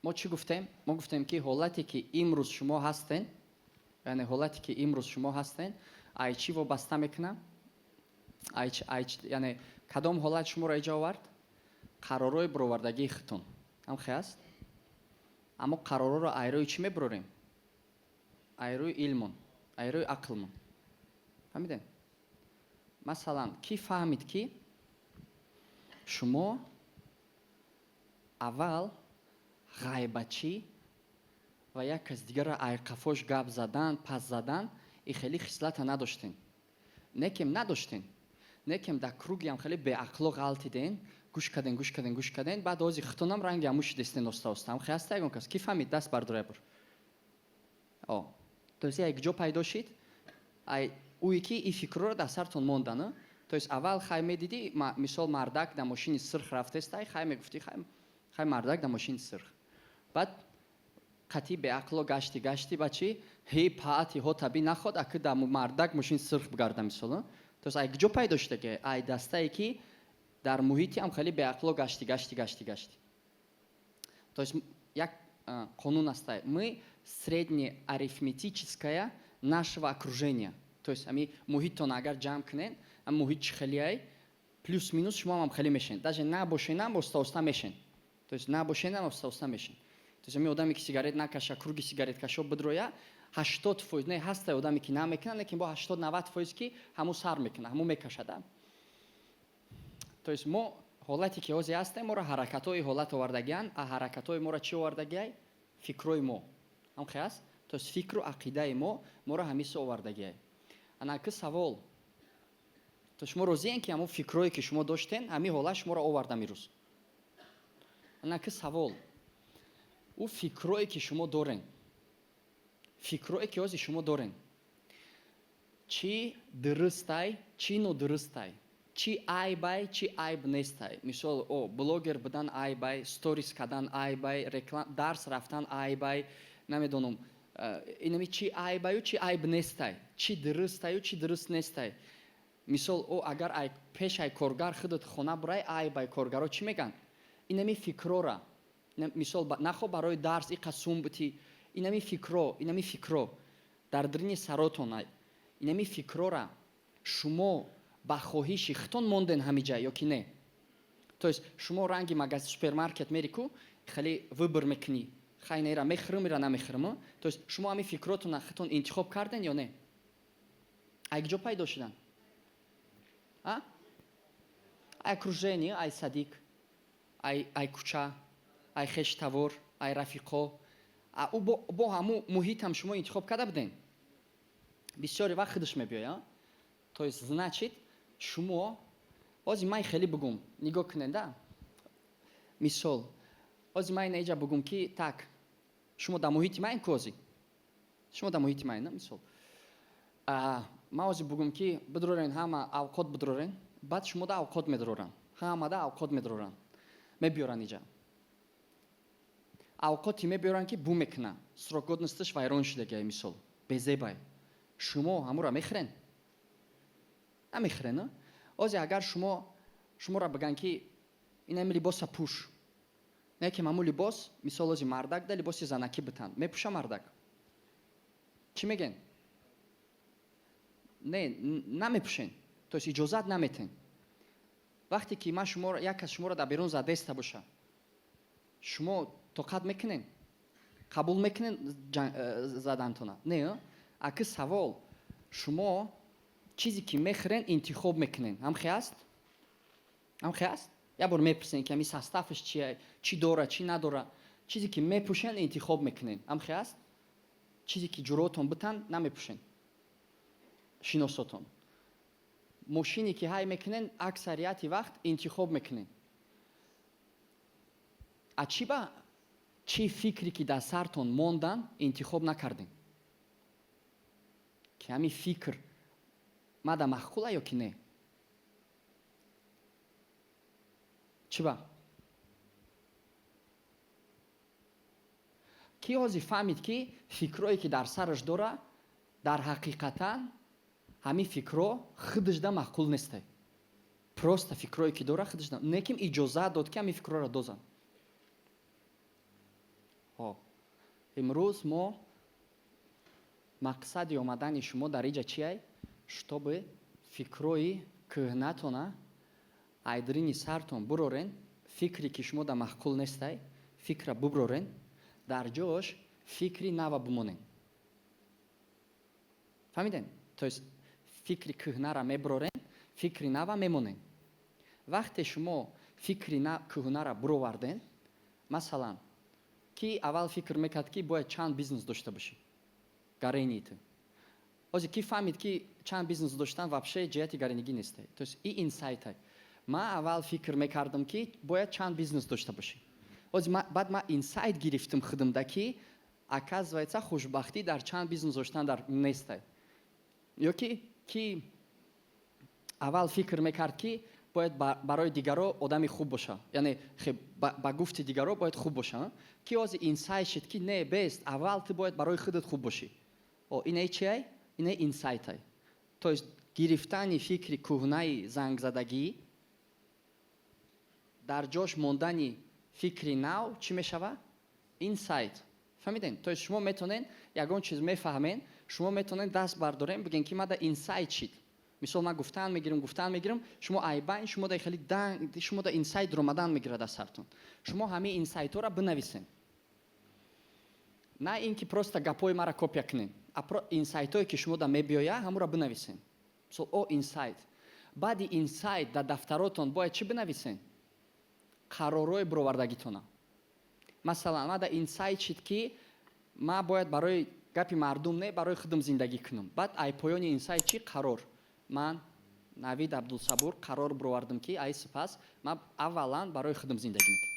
мо чӣ гуфтем? Мо гуфтем ки ҳолате ки имрӯз шумо ҳастен, яъне ҳолате ки имрӯз шумо ҳастен, ай чӣ вобаста мекунам? Яъне кадом ҳолат шуморо эҷо овард? Қарорҳои баровардагии худтон. ҳамхе аст? аммо қарорҳоро айрӯи чӣ мебарорем? Айрӯи илмон, айрӯи ақлмон. фаҳмидем? Масалан, ки фаҳмид ки шумо аввал ғайбачӣ ва як кас дигара айқафош гап задан, пас задан и хеле хислата надоштен. Некем надоштен. Некем дар кругиам хеле беақло ғалтиден, гӯш карден, баъд ози хутонам ранги ҳамӯ шидестен оста. Ҳам хаста ягон кас ки фаҳмид даст бардора бур. То есть як ҷо пайдо шид, уе ки и фикрро дар сартон монда. То есть аввал хай медиди, мисол мардак дар мошини сирх рафтестай, хай мегуфти хай мардак дар мошини сирх. Баъд қатъи беақло гашти ба чӣ? Ҳи паати ҳо таби наход, аки дар мардак мошини сирх бигарда мисол. То есть як ҷо пайдо шуда ки ай дастае ки дар муҳити ам хеле беақло гашти. То есть як қонун аст. Мы среднеарифметическое нашего окружения. То есть ами муҳиттон агар ҷамъ кунен, ам муҳит чӣ хелеай, плюс-минус шумо ам хеле мешен. Даже набошенам оста мешен. То есть набошенам оста мешен. То есть ами одаме ки сигарет накаша, круги сигареткашо бидроя, 80% не ҳастай одаме ки намекунад, лекин бо 80-90% ки ҳамун сар мекунад, ҳамун мекашад. То есть мо ҳолате ки ҳозир ҳастем, моро ҳаракатҳои ҳолат овардагианд, а ҳаракатҳои моро чӣ овардагиай? Фикрҳои мо. ҳамхе аст? То есть фикру ақидаи моро ҳамисо овардагиай. Ана ки савол. То шумо розиен ки ҳамун фикрҳое ки шумо доштен, ҳамин ҳолат шуморо оварда мирӯз. Ана ки савол. У фикрҳое ки шумо дорен, фикрҳое ки ҳозир шумо дорен, чӣ дурустай, чӣ нодурустай, чӣ айбай, чӣ айб нестай. Мисол, блогер будан айбай, сторис кардан айбай, дарс рафтан айбай, намедонам, инами чӣ айбаю, чӣ айб нестай, чӣ дурустаю, чӣ дуруст нестай. Мисол, агар пеш ай коргар худат хона бурай, айбай коргаро чӣ меган? Инами фикрора. Мисол, нахо барои дарс иқа сум бути, инами фикро дар дирини саротон, инами фикрора шумо ба хоҳиши хутон монден ҳамиҷа ё ки не? То есть шумо ранги магазин супермаркет мери ку хеле выбор мекунӣ, хай нера мехӯрам, ира намехӯрам. То есть шумо ҳамин фикротона хутон интихоб карден ё не? Ай ҷо пайдо шудан? Ай окружение, ай садиқ, ай кӯча, ай хештавор, ай рафиқо, бо ҳамун муҳитам шумо интихоб карда буден? Бисёре вақт худаш мебиёяд. То есть значит шумо ҳозир ман хеле бугум, нигоҳ кунед, да? Мисол, ҳозир ман неҷа бугум ки так, шумо дар муҳити ман ку ҳозир? Шумо дар муҳити ман, мисол. Ман ҳозир бугум ки бидорен ҳама авқот бидорен, баъд шумо да авқот медоран. Ҳамада авқот медоран. Мебиёран иҷа. Авқоти мебиёран ки бу мекунан. Срок годностиш вайрон шудагиай мисол. Безебай. Шумо ҳамура мехӯрен? Намехӯрен. Ҳозир агар шуморо биган ки инам либоса пӯш. Некем ҳамун либос, мисол ҳозир мардак да либоси занакӣ битан. Мепӯша мардак? Чӣ меген? Не, намепӯшен. То есть иҷозат наметен. вақте ки ман шуморо як кас шуморо дар берун задеста боша, шумо тоқат мекунен? қабул мекунен задантона? Не. Аки савол, шумо чизе ки мехӯрен интихоб мекунен. ҳамхе аст? ҳамхе аст? як бор мепурсен ки ами составиш чие, чӣ дора, чӣ надора. Чизе ки мепӯшен интихоб мекунен. ҳамхе аст? чизе ки ҷуроатон битан намепӯшен. шиносотон. мошине ки ҳай мекунен аксарияти вақт интихоб мекунен. ачиба чӣ фикре ки дар сартон мондан интихоб накардем? ки ҳамин фикр мада маъқула ё ки не? чиба? ки ҳозир фаҳмид ки фикрое ки дар сараш дора дар ҳақиқатан ҳамин фикро худашда маъқул нестай. Просто фикрое ки дора худашда. Неким иҷозат дод ки ҳамин фикроро дозан. имрӯз мо мақсади омадани шумо дар иҷа чиай? Чтобы фикрои кӯҳнатона айдрини сартон бурорен, фикре ки шумо да маҳқул нестай, фикра буброрен, дар ҷош фикри нава бимонен. фаҳмидем? То есть фикри кӯҳнара мебурорен, фикри нава мемонен. вақте шумо фикри кӯҳнара буроварден, масалан, ки аввал фикр мекард ки бояд чанд бизнес дошта бошӣ. гарениту. Ҳозир ки фаҳмид ки чанд бизнес доштан вообще ҷиҳати гаренигӣ нестай. То есть и инсайтай. Ман аввал фикр мекардам ки бояд чанд бизнес дошта бошӣ. Ҳозир баъд ман инсайт гирифтам худамда ки оказывается хушбахтӣ дар чанд бизнес доштан дар нестай. ё ки аввал фикр мекард ки бояд барои дигаро одами хуб боша. Яъне ба гуфти дигаро бояд хуб боша. Ки ҳозир инсайт шид ки не бест, аввал ту бояд барои худат хуб бошӣ. Инаи чиай? Инаи инсайтай. То есть гирифтани фикри кӯҳнаи зангзадагӣ дар ҷош мондани фикри нав чӣ мешава? Инсайт. фаҳмидем? То есть шумо метонен ягон чиз мефаҳмен, шумо метонен даст бардорен биген ки мада инсайт шид. мисол ман гуфтан мегирам, шумо айбайн шумо да хеле шумо да инсайт ромадан мегирад аз сартон. шумо ҳамаи инсайтҳоро бинависен. на ин ки просто гапҳои мара копия кунен. инсайтҳое ки шумо да мебиёя ҳамуро бинависен. мисол инсайт. баъди инсайт дар дафтаротон бояд чӣ бинависен? қарорҳои буровардагитона. масалан мада инсайт шид ки ман бояд барои гапи мардум не барои худам зиндагӣ кунам. баъд ай поёни инсайт чӣ? қарор. ман Навид Абдулсабур қарор буровардам ки ай сипас ман аввалан барои худам зиндагӣ мекунам.